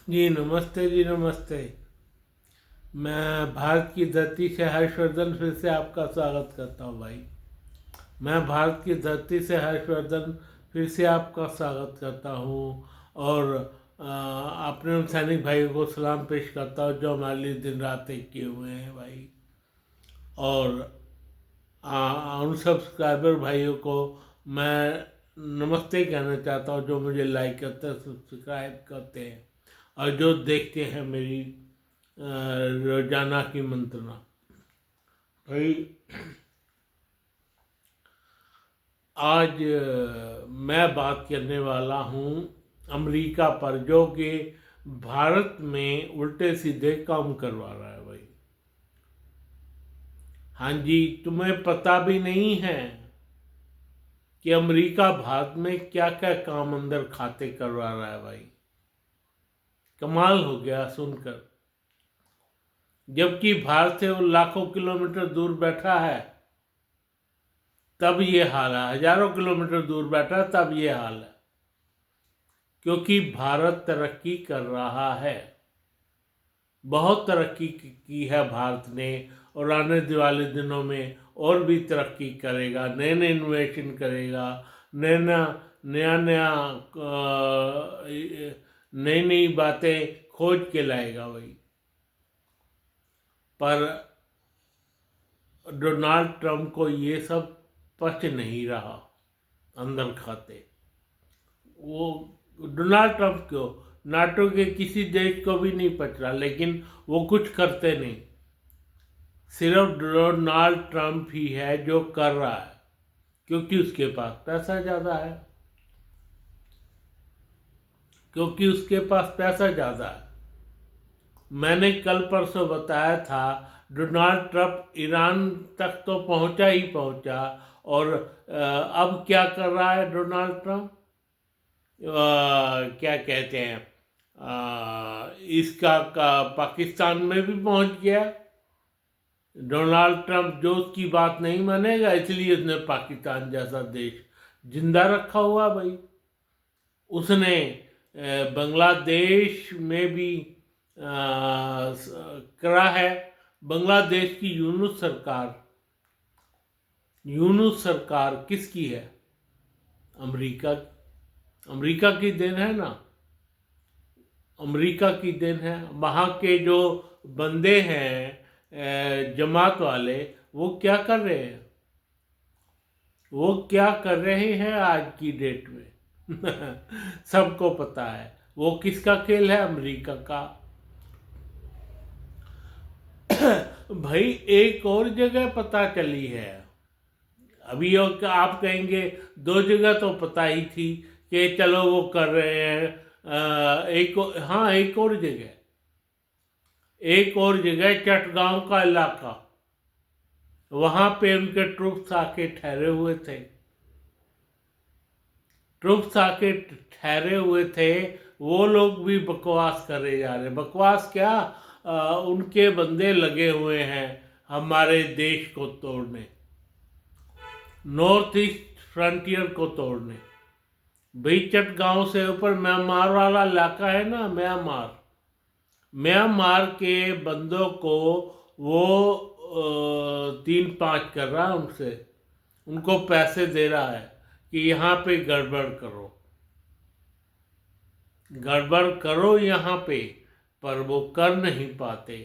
जी नमस्ते, जी नमस्ते। मैं भारत की धरती से हर्षवर्धन फिर से आपका स्वागत करता हूँ भाई। मैं भारत की धरती से हर्षवर्धन फिर से आपका स्वागत करता हूँ और अपने उन सैनिक भाइयों को सलाम पेश करता हूँ जो हमारे लिए दिन रात एक किए हुए हैं भाई। और उन सब्सक्राइबर भाइयों को मैं नमस्ते कहना चाहता हूँ जो मुझे लाइक करते हैं, सब्सक्राइब करते हैं और जो देखते हैं मेरी रोजाना की मंत्रणा। भाई आज मैं बात करने वाला हूँ अमेरिका पर, जो कि भारत में उल्टे सीधे काम करवा रहा है भाई। हाँ जी, तुम्हें पता भी नहीं है कि अमेरिका भारत में क्या क्या काम अंदर खाते करवा रहा है भाई। कमाल हो गया सुनकर। जबकि भारत से वो लाखों किलोमीटर दूर बैठा है तब ये हाल है, हजारों किलोमीटर दूर बैठा है तब ये हाल है, क्योंकि भारत तरक्की कर रहा है। बहुत तरक्की की है भारत ने और आने वाले दिनों में और भी तरक्की करेगा, नए नए इन्वेशन करेगा, नया नया नया नई नई बातें खोज के लाएगा भाई। पर डोनाल्ड ट्रंप को ये सब पच नहीं रहा अंदर खाते। वो डोनाल्ड ट्रंप क्यों, नाटो के किसी देश को भी नहीं पच रहा, लेकिन वो कुछ करते नहीं। सिर्फ डोनाल्ड ट्रंप ही है जो कर रहा है, क्योंकि उसके पास पैसा ज़्यादा है, क्योंकि उसके पास पैसा ज़्यादा है। मैंने कल परसों बताया था डोनाल्ड ट्रंप ईरान तक तो पहुंचा ही पहुंचा, और अब क्या कर रहा है डोनाल्ड ट्रंप, क्या कहते हैं, इसका पाकिस्तान में भी पहुंच गया। डोनाल्ड ट्रंप जो उसकी बात नहीं मानेगा, इसलिए उसने पाकिस्तान जैसा देश जिंदा रखा हुआ भाई। उसने बांग्लादेश में भी करा है। बांग्लादेश की यूनुस सरकार किसकी है? अमेरिका अमेरिका की देन है ना। अमेरिका की देन है। वहाँ के जो बंदे हैं जमात वाले, वो क्या कर रहे हैं? वो क्या कर रहे हैं आज की डेट में? सबको पता है वो किसका खेल है, अमेरिका का। भाई एक और जगह पता चली है अभी, आप कहेंगे दो जगह तो पता ही थी कि चलो वो कर रहे हैं। हाँ, एक और जगह चटगांव का इलाका, वहां पे उनके ट्रुप्स आके ठहरे हुए थे। वो लोग भी बकवास करे जा रहे। बकवास क्या, उनके बंदे लगे हुए हैं हमारे देश को तोड़ने, नॉर्थ ईस्ट फ्रंटियर को तोड़ने। भाई चटगांव से ऊपर म्यांमार वाला इलाका है ना, म्यांमार के बंदों को वो 3-5 कर रहा है उनसे, उनको पैसे दे रहा है कि यहाँ पे गड़बड़ करो यहाँ पे, पर वो कर नहीं पाते,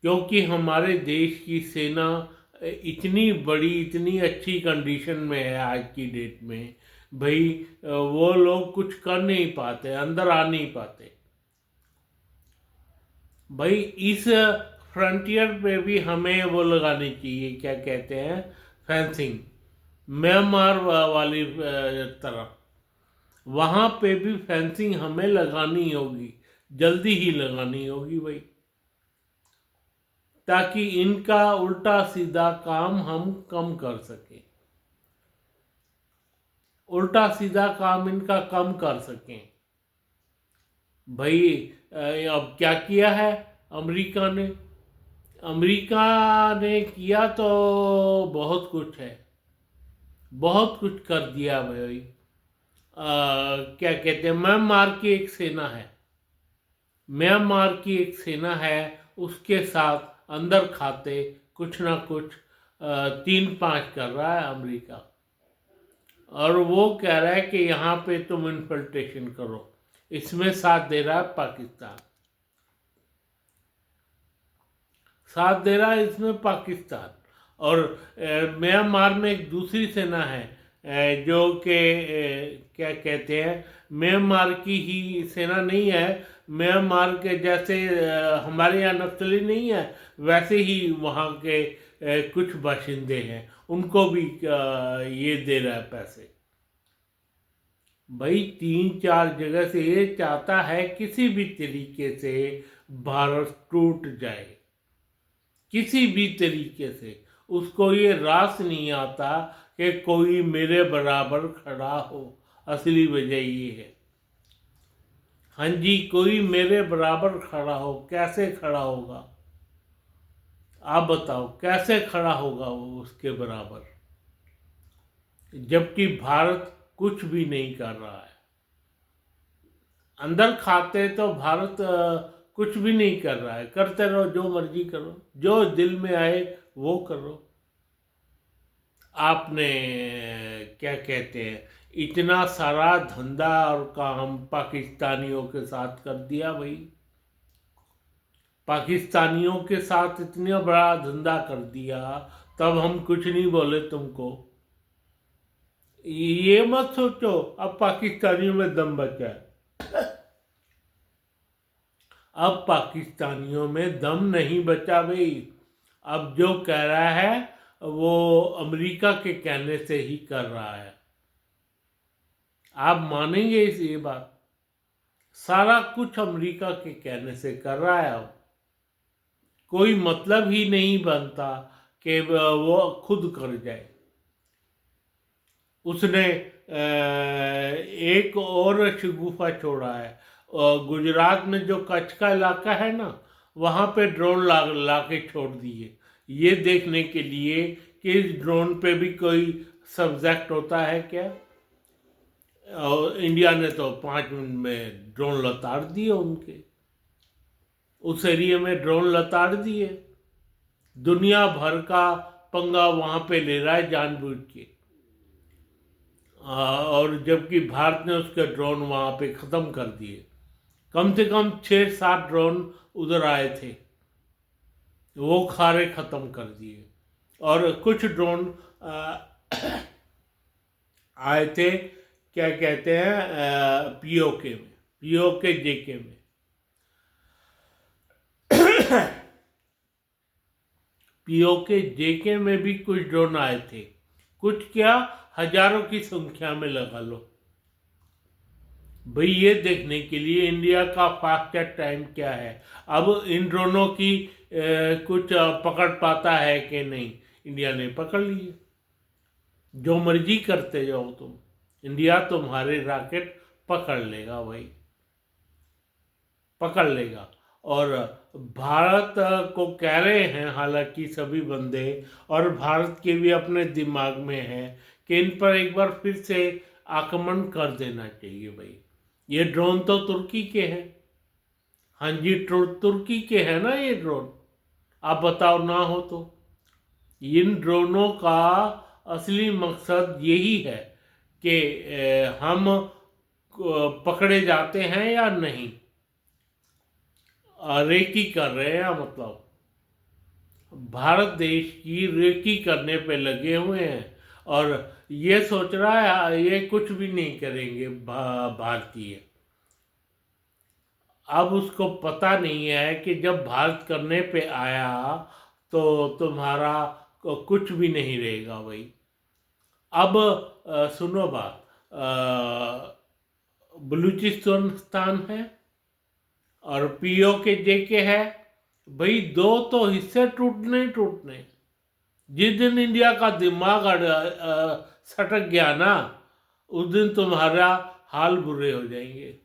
क्योंकि हमारे देश की सेना इतनी बड़ी, इतनी अच्छी कंडीशन में है आज की डेट में भाई। वो लोग कुछ कर नहीं पाते, अंदर आ नहीं पाते भाई। इस फ्रंटियर पे भी हमें वो लगानी चाहिए, क्या कहते हैं, फेंसिंग। म्यांमार वाली तरफ वहाँ पे भी फेंसिंग हमें लगानी होगी, जल्दी ही लगानी होगी भाई, ताकि इनका उल्टा सीधा काम हम कम कर सकें, उल्टा सीधा काम इनका कम कर सकें भाई। अब क्या किया है अमेरिका ने? अमेरिका ने किया तो बहुत कुछ है, बहुत कुछ कर दिया भाई। क्या कहते हैं, म्यांमार की एक सेना है, म्यांमार की एक सेना है, उसके साथ अंदर खाते कुछ ना कुछ 3-5 कर रहा है अमेरिका। और वो कह रहा है कि यहाँ पे तुम इन्फिल्ट्रेशन करो, इसमें साथ दे रहा है पाकिस्तान, साथ दे रहा है इसमें पाकिस्तान। और म्यांमार में एक दूसरी सेना है जो कि क्या कहते हैं, म्यांमार की ही सेना नहीं है, म्यांमार के जैसे हमारे यहाँ नक्सली नहीं है, वैसे ही वहाँ के कुछ बाशिंदे हैं, उनको भी ये दे रहा है पैसे। भाई 3-4 जगह से ये चाहता है किसी भी तरीके से भारत टूट जाए, किसी भी तरीके से। उसको ये रास नहीं आता कि कोई मेरे बराबर खड़ा हो। असली वजह ये है, हाँ जी, कोई मेरे बराबर खड़ा हो। कैसे खड़ा होगा आप बताओ, कैसे खड़ा होगा वो उसके बराबर, जबकि भारत कुछ भी नहीं कर रहा है। अंदर खाते तो भारत कुछ भी नहीं कर रहा है। करते रहो, जो मर्जी करो, जो दिल में आए वो करो। आपने क्या कहते हैं, इतना सारा धंधा और काम पाकिस्तानियों के साथ कर दिया भाई, पाकिस्तानियों के साथ इतना बड़ा धंधा कर दिया, तब हम कुछ नहीं बोले तुमको। ये मत सोचो अब पाकिस्तानियों में दम बचा है, अब पाकिस्तानियों में दम नहीं बचा भाई। अब जो कह रहा है वो अमेरिका के कहने से ही कर रहा है। आप मानेंगे इस ये बात, सारा कुछ अमेरिका के कहने से कर रहा है। अब कोई मतलब ही नहीं बनता कि वो खुद कर जाए। उसने एक और शगुफा छोड़ा है, गुजरात में जो कच्छ का इलाका है ना, वहाँ पे ड्रोन ला के छोड़ दिए, ये देखने के लिए कि इस ड्रोन पे भी कोई सब्जेक्ट होता है क्या। और इंडिया ने तो 5 मिनट में ड्रोन लताड़ दिए उनके, उस एरिया में ड्रोन लताड़ दिए। दुनिया भर का पंगा वहाँ पे ले रहा है जानबूझ के। और जबकि भारत ने उसके ड्रोन वहाँ पे ख़त्म कर दिए। कम से कम 6-7 ड्रोन उधर आए थे, वो खारे ख़त्म कर दिए। और कुछ ड्रोन आए थे, क्या कहते हैं, पीओके में, पीओके जेके में। पीओके जेके में भी कुछ ड्रोन आए थे, कुछ क्या हजारों की संख्या में लगा लो भाई। ये देखने के लिए इंडिया का फास्टर टाइम क्या है। अब इन ड्रोनों की कुछ पकड़ पाता है कि नहीं, इंडिया ने पकड़ लिए। जो मर्जी करते जाओ तुम, इंडिया तुम्हारे रॉकेट पकड़ लेगा भाई, पकड़ लेगा। और भारत को कह रहे हैं हालांकि सभी बंदे, और भारत के भी अपने दिमाग में है कि इन पर एक बार फिर से आक्रमण कर देना चाहिए भाई। ये ड्रोन तो तुर्की के हैं, हाँ जी, तुर्की के हैं ना ये ड्रोन। आप बताओ ना हो तो। इन ड्रोनों का असली मकसद यही है कि हम पकड़े जाते हैं या नहीं, रेकी कर रहे हैं, मतलब भारत देश की रेकी करने पे लगे हुए हैं। और ये सोच रहा है ये कुछ भी नहीं करेंगे भारतीय। अब उसको पता नहीं है कि जब भारत करने पे आया तो तुम्हारा कुछ भी नहीं रहेगा भाई। अब सुनो बात, बलूचिस्तान है और पीओके जेके है भाई, दो तो हिस्से टूटने ही टूटने। जिस दिन इंडिया का दिमाग सटक गया ना, उस दिन तुम्हारा हाल बुरे हो जाएंगे।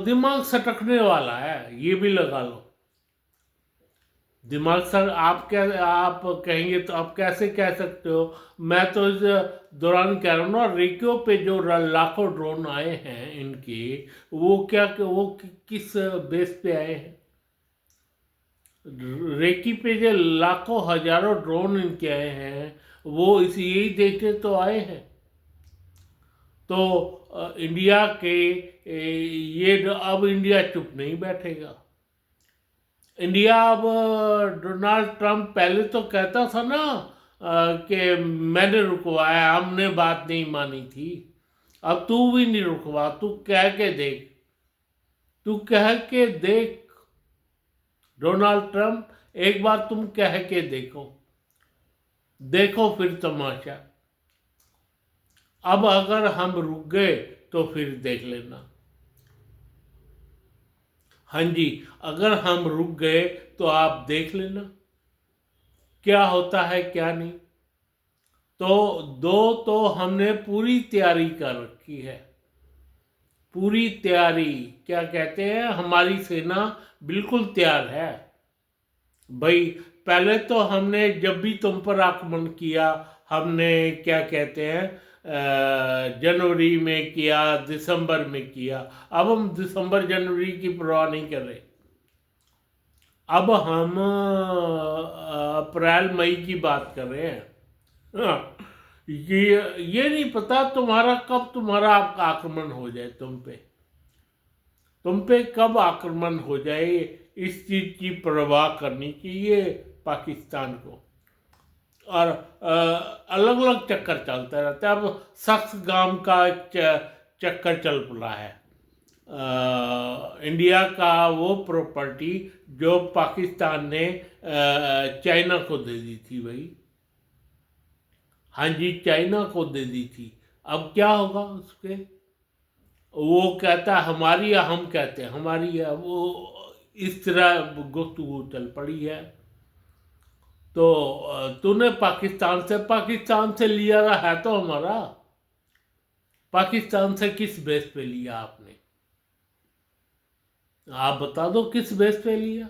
दिमाग सटकने वाला है, ये भी लगा लो। दिमाग सर, आप कहेंगे तो आप कैसे कह सकते हो? मैं तो इस दौरान कह रहा हूँ ना, रेकियो पे जो लाखों ड्रोन आए हैं इनके, किस बेस पे आए हैं? रेकी पे जो लाखों हजारों ड्रोन इनके आए हैं, वो इसी यही देखते तो आए हैं। तो इंडिया के अब इंडिया चुप नहीं बैठेगा। इंडिया अब डोनाल्ड ट्रंप पहले तो कहता था ना कि मैंने रुकवाया, हमने बात नहीं मानी थी। अब तू भी नहीं रुकवा, तू कह के देख, तू कह के देख डोनाल्ड ट्रंप, एक बार तुम कह के देखो, देखो फिर तमाशा। अब अगर हम रुक गए तो फिर देख लेना। हाँ जी, अगर हम रुक गए तो आप देख लेना क्या होता है क्या नहीं। तो हमने पूरी तैयारी कर रखी है, पूरी तैयारी। क्या कहते हैं, हमारी सेना बिल्कुल तैयार है भाई। पहले तो हमने जब भी तुम पर आक्रमण किया, हमने क्या कहते हैं जनवरी में किया, दिसंबर में किया। अब हम दिसंबर जनवरी की परवाह नहीं कर रहे। अब हम अप्रैल मई की बात कर रहे हैं। हाँ, ये नहीं पता तुम्हारा आपका आक्रमण हो जाए, तुम पे कब आक्रमण हो जाए, इस चीज की परवाह करनी चाहिए पाकिस्तान को। और अलग अलग चक्कर चलता रहता है। अब शख्स गाम का चक्कर चल पड़ा है। इंडिया का वो प्रॉपर्टी जो पाकिस्तान ने चाइना को दे दी थी भाई। हाँ जी, चाइना को दे दी थी। अब क्या होगा उसके? वो कहता है हमारी, या हम कहते हैं हमारी है। वो इस तरह गुफ्तगू चल पड़ी है। तो तूने पाकिस्तान से लिया है तो हमारा, पाकिस्तान से किस बेस पे लिया आपने? आप बता दो किस बेस पे लिया?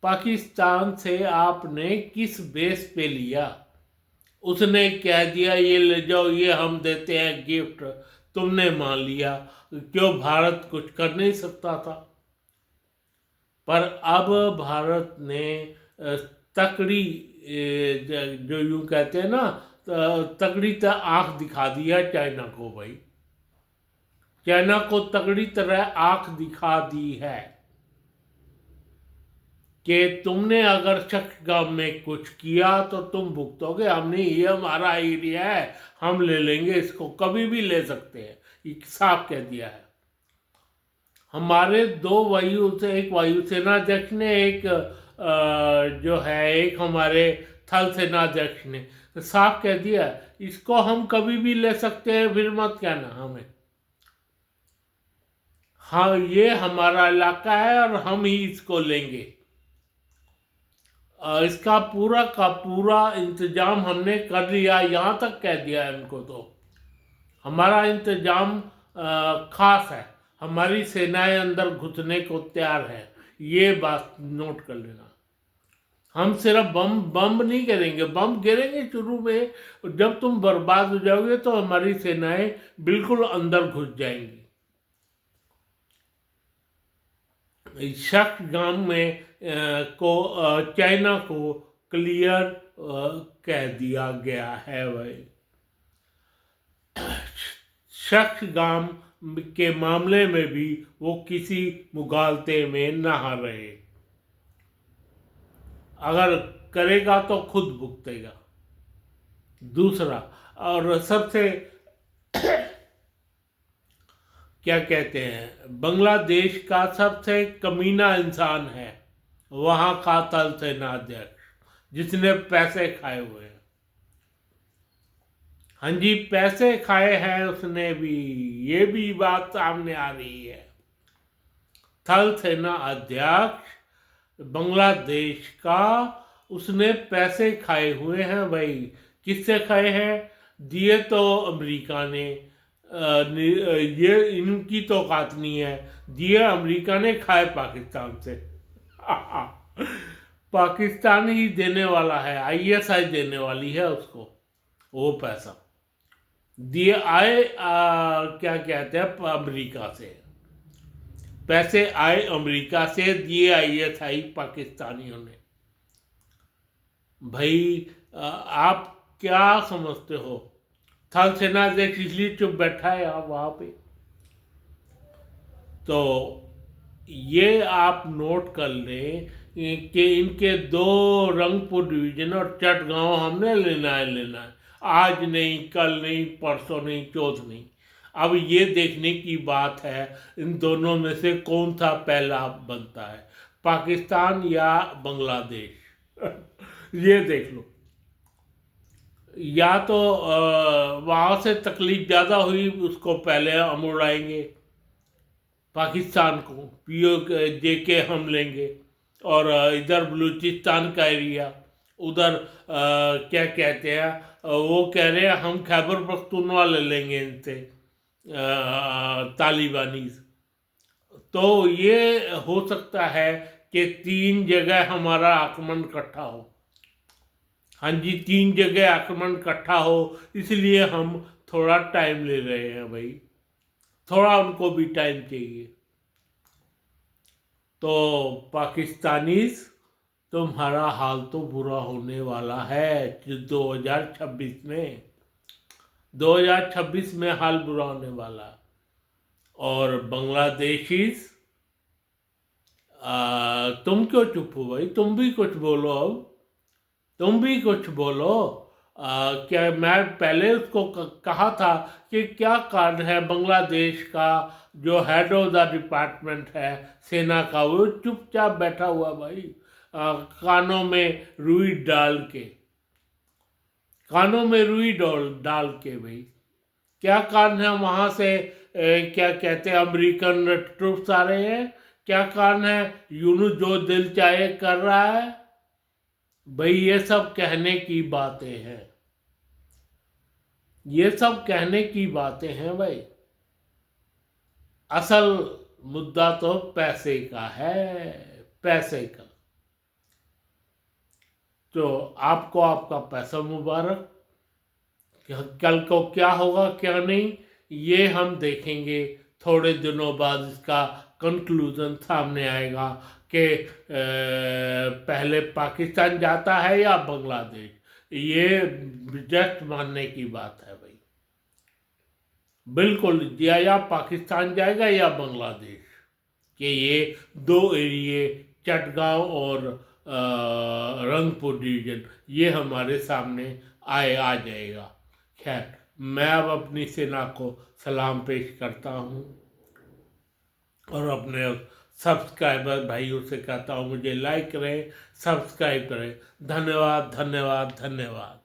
पाकिस्तान से आपने किस बेस पे लिया? उसने कह दिया ये ले जाओ, ये हम देते हैं गिफ्ट, तुमने मान लिया। क्यों, भारत कुछ कर नहीं सकता था? पर अब भारत ने तकड़ी, जो यूं कहते हैं ना, तगड़ी तरह आंख दिखा दिया चाइना को भाई। चाइना को तगड़ी तरह आंख दिखा दी है कि तुमने अगर चकगाम में कुछ किया तो तुम भुगतोगे। हमने, ये हमारा एरिया है, हम ले लेंगे इसको, कभी भी ले सकते हैं, ये साफ कह दिया है। हमारे दो एक वायुसेनाध्यक्ष ने, एक जो है एक हमारे थल सेनाध्यक्ष ने साफ कह दिया इसको हम कभी भी ले सकते हैं, फिर मत कहना हमें। हाँ, ये हमारा इलाका है और हम ही इसको लेंगे। इसका पूरा का पूरा इंतजाम हमने कर लिया, यहाँ तक कह दिया है इनको। तो हमारा इंतजाम खास है, हमारी सेनाएं अंदर घुसने को तैयार है, ये बात नोट कर लेना। हम सिर्फ बम नहीं गिरेंगे, बम गिरेंगे शुरू में, जब तुम बर्बाद हो जाओगे तो हमारी सेनाएं बिल्कुल अंदर घुस जाएंगी। गांव में चाइना को क्लियर कह दिया गया है भाई। गांव के मामले में भी वो किसी मुगालते में ना रहे। अगर करेगा तो खुद भुगतेगा। दूसरा और सबसे क्या कहते हैं, बांग्लादेश का सबसे कमीना इंसान है वहां का थल सेनाध्यक्ष, जिसने पैसे खाए हुए हैं। हाँ जी, पैसे खाए हैं उसने भी, ये भी बात सामने आ रही है। थल सेना अध्यक्ष बांग्लादेश का, उसने पैसे खाए हुए हैं भाई। किससे खाए हैं? दिए तो अमेरिका ने, ये इनकी तो औकात नहीं है, दिए अमेरिका ने, खाए पाकिस्तान से। पाकिस्तान ही देने वाला है, आईएसआई देने वाली है उसको वो पैसा। दिए आए क्या कहते हैं अमेरिका से, पैसे आए अमेरिका से, दिए आईएसआई पाकिस्तानियों ने। भाई आप क्या समझते हो? थल सेनाध्यक्ष इसलिए चुप बैठा है आप वहां पे। तो ये आप नोट कर लें कि इनके 2 रंगपुर डिवीजन और चटगांव हमने लेना है, आज नहीं, कल नहीं, परसों नहीं, चौथ नहीं। अब ये देखने की बात है इन दोनों में से कौन सा पहला बनता है, पाकिस्तान या बांग्लादेश। ये देख लो। या तो वहाँ से तकलीफ ज़्यादा हुई उसको पहले हम उड़ाएंगे, पाकिस्तान को पीओ के हम लेंगे, और इधर बलूचिस्तान का एरिया, उधर क्या कहते हैं वो कह रहे हैं हम खैबर पख्तूनवा ले लेंगे इनसे, तालिबानी। तो ये हो सकता है कि 3 जगह हमारा आक्रमण इकट्ठा हो। हाँ जी, 3 जगह आक्रमण इकट्ठा हो, इसलिए हम थोड़ा टाइम ले रहे हैं भाई, थोड़ा उनको भी टाइम चाहिए। तो पाकिस्तानीज तुम्हारा हाल तो बुरा होने वाला है 2026 में, 2026 में हाल बुरा होने वाला। और बांग्लादेशीज तुम क्यों चुप हो भाई? तुम भी कुछ बोलो, अब तुम भी कुछ बोलो। क्या मैं पहले उसको कहा था कि क्या कारण है बांग्लादेश का जो हेड ऑफ द डिपार्टमेंट है सेना का वो चुपचाप बैठा हुआ भाई, कानों में रुई डाल के, कानों में रुई डाल के भाई। क्या कारण है वहाँ से क्या कहते हैं अमेरिकन ट्रूप्स आ रहे हैं? क्या कारण है यूनुस जो दिल चाहे कर रहा है? भाई ये सब कहने की बातें हैं, ये सब कहने की बातें हैं भाई। असल मुद्दा तो पैसे का है, पैसे का। तो आपको आपका पैसा मुबारक। कल को क्या होगा क्या नहीं ये हम देखेंगे, थोड़े दिनों बाद इसका कंक्लूजन सामने आएगा कि पहले पाकिस्तान जाता है या बांग्लादेश। ये जस्ट मानने की बात है भाई, बिल्कुल या पाकिस्तान जाएगा या बांग्लादेश, कि ये 2 एरिए चटगांव और रंगपुर डिवीजन ये हमारे सामने आ जाएगा। खैर, मैं अब अपनी सेना को सलाम पेश करता हूँ और अपने सब्सक्राइबर भाइयों से कहता हूँ मुझे लाइक करें, सब्सक्राइब करें। धन्यवाद, धन्यवाद, धन्यवाद।